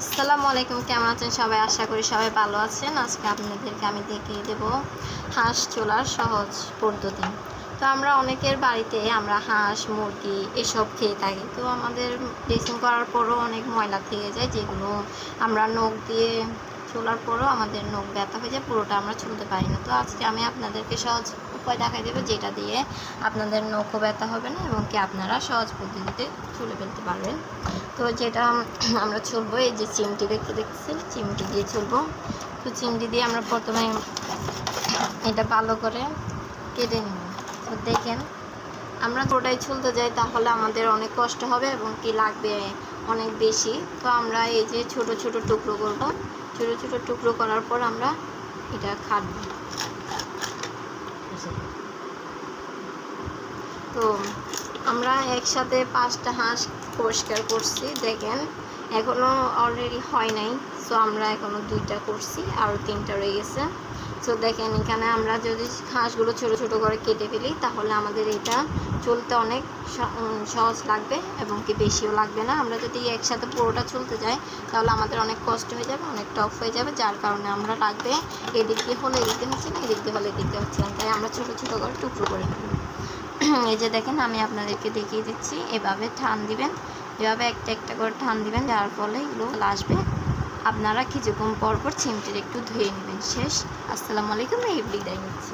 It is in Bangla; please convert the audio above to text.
আসসালামু আলাইকুম, কেমন আছেন সবাই? আশা করি সবাই ভালো আছেন। আজকে আপনাদেরকে আমি দেখিয়ে দেব হাঁস চোলার সহজ পদ্ধতি। তো আমরা অনেকের বাড়িতে আমরা হাঁস মুরগি এসব খেয়ে থাকি। তো আমাদের ড্রেসিং করার পরও অনেক ময়লা থেকে যায়, যেগুলো আমরা নখ দিয়ে চুলার পরও আমাদের নখ ব্যথা হয়ে যায়, পুরোটা আমরা চুলতে পারি না। তো আজকে আমি আপনাদেরকে সহজ উপায় দেখাই দেবো, যেটা দিয়ে আপনাদের নখও ব্যথা হবে না এবং কি আপনারা সহজ পদ্ধতিতে চুলে ফেলতে পারবেন। তো যেটা আমরা চুলবো, এই যে চিমটি দেখতেছেন, চিমটি দিয়ে চুলবো। তো চিমটি দিয়ে আমরা প্রথমে এটা ভালো করে কেটে নেব। তো দেখেন, আমরা পুরোটাই চুলতে যাই তাহলে আমাদের অনেক কষ্ট হবে এবং কি লাগবে অনেক বেশি। তো আমরা এই যে ছোট ছোট টুকরো করব, ছোট ছোট টুকরো করার পর আমরা এটা কাটবো। তো আমরা একসাথে 5টা হাঁস পরিষ্কার করছি, দেখেন এখনও অলরেডি হয় নাই। সো আমরা এখনও 2টা করছি, আরও 3টা রয়ে গেছে। সো দেখেন, এখানে আমরা যদি হাঁসগুলো ছোটো ছোটো করে কেটে ফেলি তাহলে আমাদের এটা চলতে অনেক সহজ লাগবে এবং কি বেশিও লাগবে না। আমরা যদি একসাথে পুরোটা চলতে যাই তাহলে আমাদের অনেক কষ্ট হয়ে যাবে, অনেক টাফ হয়ে যাবে, যার কারণে আমরা লাগবে এদিক দিয়ে হলে এদিক দিয়ে হচ্ছে না, এদিক দিয়ে হলে এদিক দিয়ে হচ্ছে না, তাই আমরা ছোটো ছোটো করে টুকরো করে নেব। এই যে দেখেন, আমি আপনাদেরকে দেখিয়ে দিচ্ছি, এভাবে টান দিবেন, এভাবে একটা একটা করে টান দিবেন, যার ফলে এগুলো আসবে। আপনারা কিছুক্ষণ পর পর চিমটির একটু ধুয়ে নেবেন। শেষ। আসসালামু আলাইকুম, এই বিদায় নিচ্ছি।